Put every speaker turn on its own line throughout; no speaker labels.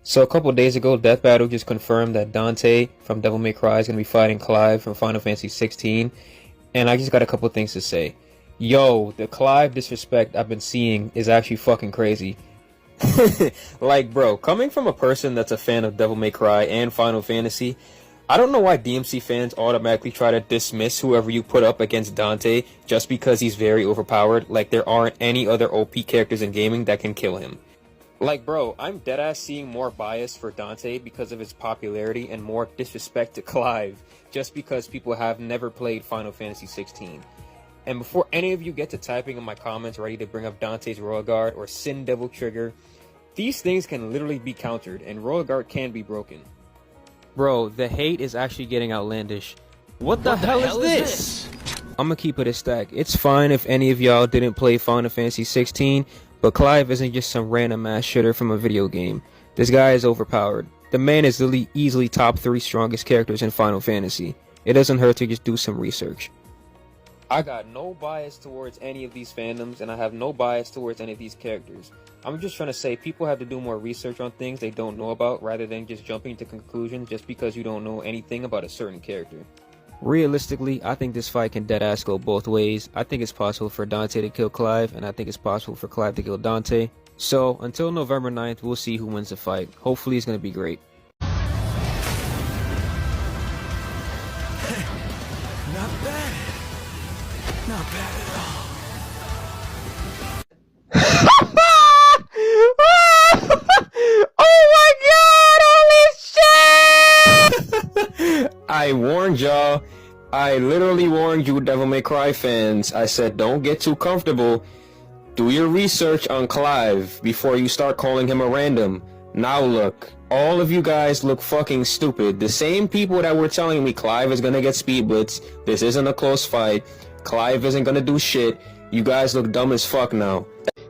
So a couple days ago, Death Battle just confirmed that Dante from Devil May Cry is going to be fighting Clive from Final Fantasy 16. And I just got a couple things to say. Yo, the Clive disrespect I've been seeing is actually fucking crazy. Like, bro, coming from a person that's a fan of Devil May Cry and Final Fantasy, I don't know why DMC fans automatically try to dismiss whoever you put up against Dante just because he's very overpowered, like there aren't any other OP characters in gaming that can kill him. Like, bro, I'm deadass seeing more bias for Dante because of his popularity and more disrespect to Clive just because people have never played Final Fantasy 16. And before any of you get to typing in my comments ready to bring up Dante's Royal Guard or Sin Devil Trigger, these things can literally be countered and Royal Guard can be broken. Bro, the hate is actually getting outlandish. What the hell is this? I'm gonna keep it a stack. It's fine if any of y'all didn't play Final Fantasy 16, but Clive isn't just some random ass shitter from a video game. This guy is overpowered. The man is literally easily top 3 strongest characters in Final Fantasy. It doesn't hurt to just do some research. I got no bias towards any of these fandoms, and I have no bias towards any of these characters. I'm just trying to say people have to do more research on things they don't know about rather than just jumping to conclusions just because you don't know anything about a certain character. Realistically, I think this fight can deadass go both ways. I think it's possible for Dante to kill Clive, and I think it's possible for Clive to kill Dante. So, until November 9th, we'll see who wins the fight. Hopefully it's going to be great.
Not bad. Not bad at all.
Oh my god, holy shit! I warned y'all. I literally warned you Devil May Cry fans. I said don't get too comfortable. Do your research on Clive before you start calling him a random. Now look, all of you guys look fucking stupid. The same people that were telling me Clive is gonna get speed blitz, this isn't a close fight, Clive isn't gonna do shit, you guys look dumb as fuck now.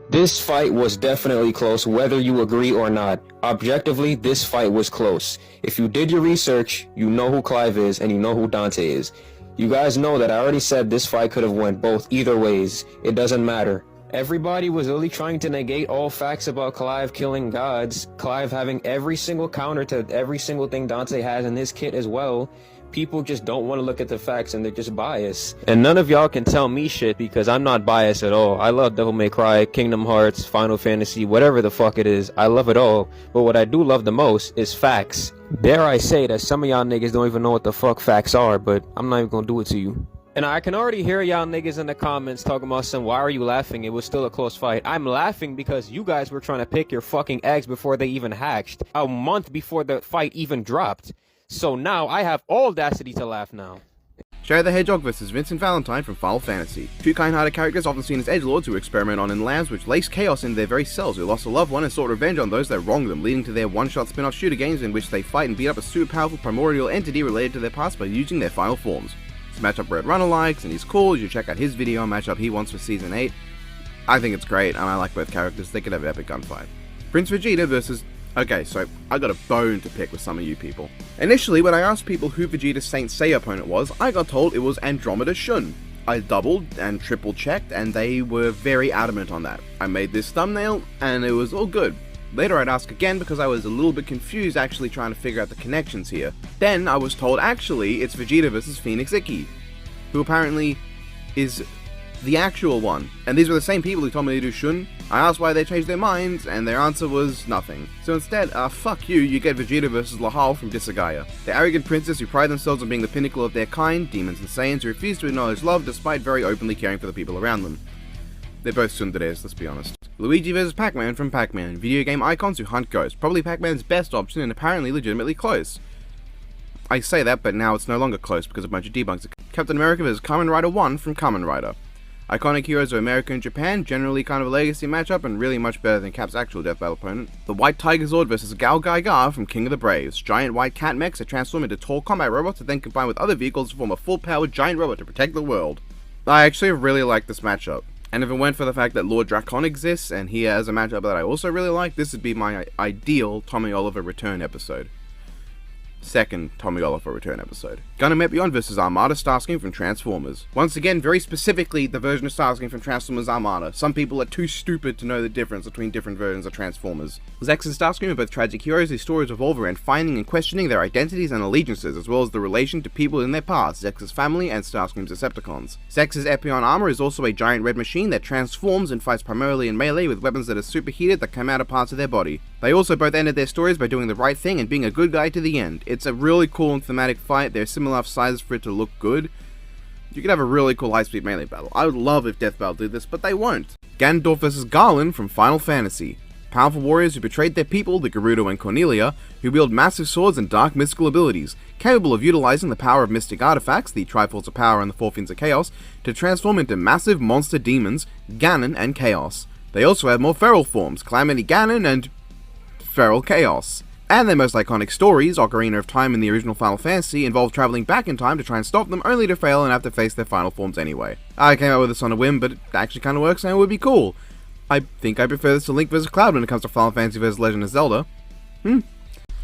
This fight was definitely close, whether you agree or not. Objectively, this fight was close. If you did your research, you know who Clive is and you know who Dante is. You guys know that I already said this fight could have went both either ways. It doesn't matter. Everybody was really trying to negate all facts about Clive killing gods, Clive having every single counter to every single thing Dante has in his kit as well. People just don't want to look at the facts and they're just biased. And none of y'all can tell me shit because I'm not biased at all. I love Devil May Cry, Kingdom Hearts, Final Fantasy, whatever the fuck it is. I love it all. But what I do love the most is facts. Dare I say that some of y'all niggas don't even know what the fuck facts are, but I'm not even gonna do it to you. And I can already hear y'all niggas in the comments talking about some, why are you laughing? It was still a close fight. I'm laughing because you guys were trying to pick your fucking eggs before they even hatched. A month before the fight even dropped. So now I have all audacity to laugh now.
Cherry the Hedgehog vs Vincent Valentine from Final Fantasy. Two kind-hearted characters often seen as edgelords who experiment on in labs which lace chaos into their very selves, who lost a loved one and sought revenge on those that wronged them, leading to their one-shot spin-off shooter games in which they fight and beat up a super powerful primordial entity related to their past by using their final forms. This matchup Red Runner likes, and he's cool. You should check out his video on matchup he wants for Season 8. I think it's great, and I like both characters. They could have an epic gunfight. Prince Vegeta versus... Okay, so I got a bone to pick with some of you people. Initially, when I asked people who Vegeta's Saint Seiya opponent was, I got told it was Andromeda Shun. I doubled and triple checked, and they were very adamant on that. I made this thumbnail, and it was all good. Later I'd ask again because I was a little bit confused actually trying to figure out the connections here. Then I was told actually it's Vegeta versus Phoenix Icky, who apparently is the actual one. And these were the same people who told me to do Shun. I asked why they changed their minds, and their answer was nothing. So instead, fuck you, you get Vegeta versus Lahal from Disagaea. The arrogant princes who pride themselves on being the pinnacle of their kind, demons and Saiyans who refuse to acknowledge love despite very openly caring for the people around them. They're both tsunderes, let's be honest. Luigi vs Pac-Man from Pac-Man, video game icons who hunt ghosts, probably Pac-Man's best option and apparently legitimately close. I say that, but now it's no longer close because of a bunch of debunks. Captain America vs Kamen Rider 1 from Kamen Rider. Iconic heroes of America and Japan, generally kind of a legacy matchup and really much better than Cap's actual death battle opponent. The White Tiger Zord vs Gal Gaigar from King of the Braves. Giant white cat mechs that transform into tall combat robots that then combine with other vehicles to form a full-powered giant robot to protect the world. I actually really like this matchup. And if it weren't for the fact that Lord Dracon exists, and he has a matchup that I also really like, this would be my ideal Tommy Oliver return episode. second Tommy Oliver return episode. Gundam Epion vs Armada Starscream from Transformers. Once again, very specifically, the version of Starscream from Transformers Armada. Some people are too stupid to know the difference between different versions of Transformers. Zex and Starscream are both tragic heroes whose stories revolve around finding and questioning their identities and allegiances, as well as the relation to people in their past, Zex's family and Starscream's Decepticons. Zex's Epion armor is also a giant red machine that transforms and fights primarily in melee with weapons that are superheated that come out of parts of their body. They also both ended their stories by doing the right thing and being a good guy to the end. It's a really cool and thematic fight. They're similar enough sizes for it to look good. You could have a really cool high-speed melee battle. I would love if Death Battle did this, but they won't. Ganondorf vs Garland from Final Fantasy. Powerful warriors who betrayed their people, the Gerudo and Cornelia, who wield massive swords and dark mystical abilities, capable of utilizing the power of mystic artifacts, the Triforce of Power and the Four Fiends of Chaos, to transform into massive monster demons, Ganon and Chaos. They also have more feral forms, Calamity Ganon and Feral Chaos. And their most iconic stories, Ocarina of Time and the original Final Fantasy, involve traveling back in time to try and stop them, only to fail and have to face their final forms anyway. I came up with this on a whim, but it actually kind of works and it would be cool. I think I prefer this to Link vs Cloud when it comes to Final Fantasy vs Legend of Zelda.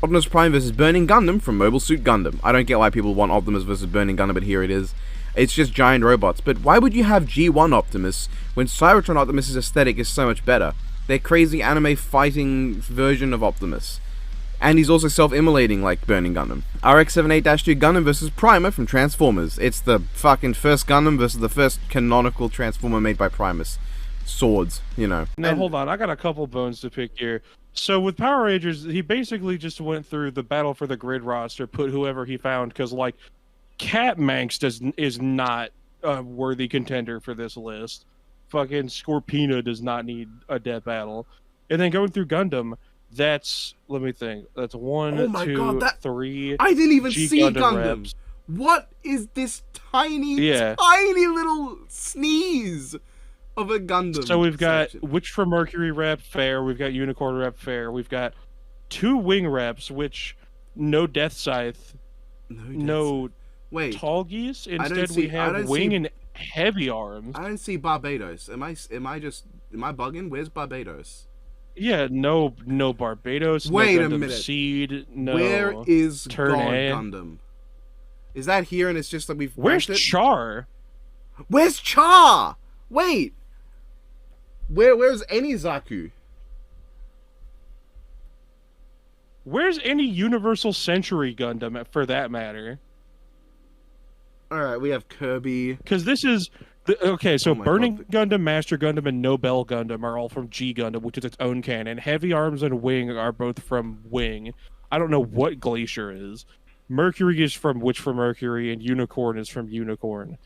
Optimus Prime vs Burning Gundam from Mobile Suit Gundam. I don't get why people want Optimus vs Burning Gundam, but here it is. It's just giant robots, but why would you have G1 Optimus when Cybertron Optimus' aesthetic is so much better? Their crazy anime fighting version of Optimus. And he's also self-immolating like Burning Gundam. RX-78-2 Gundam vs Primer from Transformers. It's the fucking first Gundam versus the first canonical Transformer made by Primus. Swords, you know.
Now hold on, I got a couple bones to pick here. So with Power Rangers, he basically just went through the Battle for the Grid roster, put whoever he found, because like Cat Manx is not a worthy contender for this list. Fucking Scorpina does not need a death battle. And then going through Gundam, that's, let me think, that's one,
Oh my
two,
God, that-
three.
I didn't even
G
see Gundam.
reps.
What is this tiny little sneeze of a Gundam?
So we've got
section?
Witch for Mercury rep, fair. We've got Unicorn rep, fair. We've got 2 Wing reps, which no Death Scythe, no
Wait,
Tall Geese.
don't
Instead,
see-
we
I
have
don't
Wing
see-
and Heavy Arms.
I don't see Barbados. Am I bugging? Where's Barbados?
Yeah, no Barbados.
Wait
no
a
Gundam
minute.
Seed. No.
Where is
Turn
God
A.
Gundam? Is that here and it's just that we've
Where's
ranked it?
Char?
Where's Char? Wait. Where's Enizaku?
Where's any Universal Century Gundam, for that matter?
Alright, we have Kirby.
Because this is... okay, so
Oh my
Burning
God.
Gundam, Master Gundam, and Nobel Gundam are all from G Gundam, which is its own canon. Heavy Arms and Wing are both from Wing. I don't know what Glacier is. Mercury is from Witch for Mercury, and Unicorn is from Unicorn.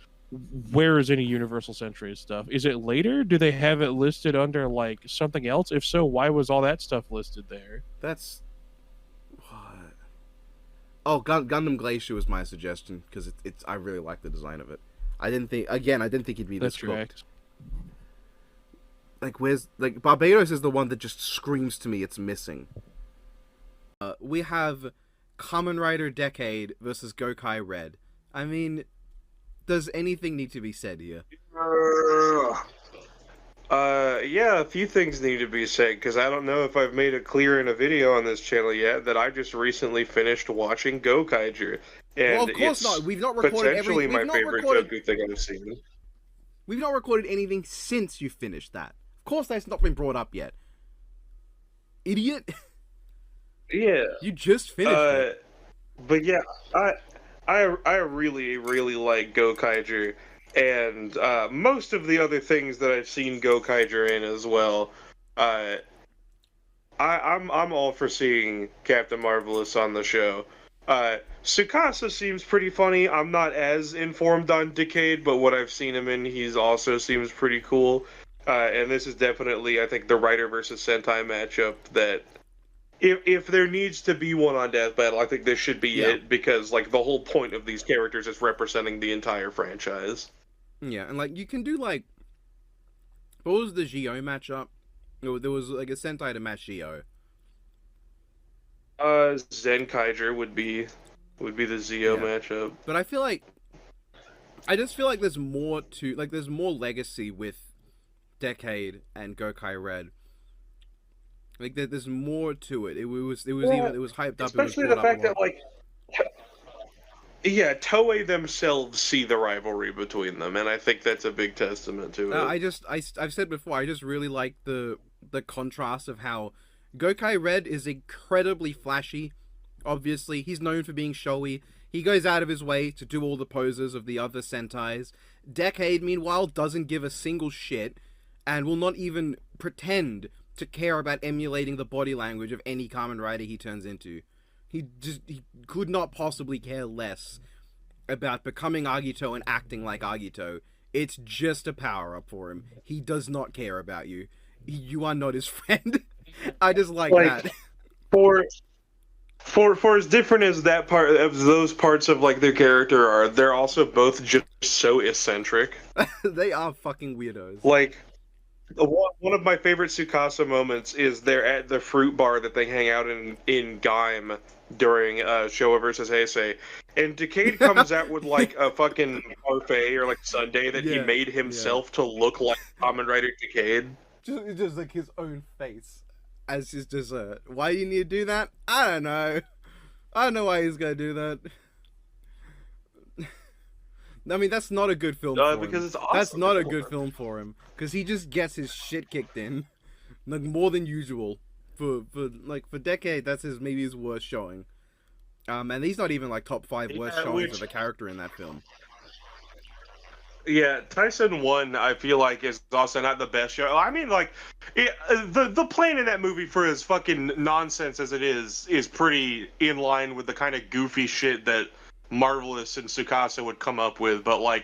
Where is any Universal Century stuff? Is it later? Do they have it listed under, like, something else? If so, why was all that stuff listed there?
That's... What? Oh, Gundam Glacier was my suggestion, because it's I really like the design of it. I didn't think he'd be this
That's
cool.
correct.
Like, Barbados is the one that just screams to me it's missing. We have Kamen Rider Decade versus Gokai Red. I mean, does anything need to be said here?
Yeah, a few things need to be said, because I don't know if I've made it clear in a video on this channel yet that I just recently finished watching Gokaiger. And
Well, of course
it's
not. We've not recorded
potentially my favorite Goku thing I've seen.
We've not recorded anything since you finished that. Of course that's not been brought up yet. Idiot.
Yeah.
You just finished it.
But yeah, I really, really like Gokaiger, and most of the other things that I've seen Gokaiger in as well. I'm all for seeing Captain Marvelous on the show. Tsukasa seems pretty funny. I'm not as informed on Decade, but what I've seen him in, he's also seems pretty cool. And this is definitely, I think, the Rider versus Sentai matchup that, if there needs to be one on Death Battle, I think this should be it, because like the whole point of these characters is representing the entire franchise.
Yeah, and like you can do like, what was the Gio matchup? There was like a Sentai to match Gio.
Zenkaiger would be the Zeo matchup.
But I just feel like there's more there's more legacy with Decade and Gokai Red. Like there's more to it. It was hyped up.
Especially the fact that like Yeah, Toei themselves see the rivalry between them, and I think that's a big testament to it.
I've said before, I just really like the contrast of how Gokai Red is incredibly flashy. Obviously, he's known for being showy. He goes out of his way to do all the poses of the other Sentais. Decade, meanwhile, doesn't give a single shit and will not even pretend to care about emulating the body language of any Kamen Rider he turns into. He could not possibly care less about becoming Agito and acting like Agito. It's just a power up for him. He does not care about you. You are not his friend. I just like that.
For as different as that part of those parts of like their character are, they're also both just so eccentric.
They are fucking weirdos.
Like one of my favorite Tsukasa moments is they're at the fruit bar that they hang out in Gaim during Showa versus Heisei, and Decade comes out with like a fucking parfait or like sundae that he made himself to look like Kamen Rider Decade.
Just like his own face as his dessert. Why do you need to do that? I don't know. I don't know why he's gonna do that. I mean, that's not a good film for him.
Because it's awesome.
That's not a good film for him. Because he just gets his shit kicked in. Like, more than usual. For Decade, that's maybe his worst showing. And he's not even, like, top 5 worst showings of a character in that film.
Yeah, Tyson 1, I feel like, is also not the best show. I mean, like, the plan in that movie, for as fucking nonsense as it is pretty in line with the kind of goofy shit that Marvelous and Tsukasa would come up with, but, like,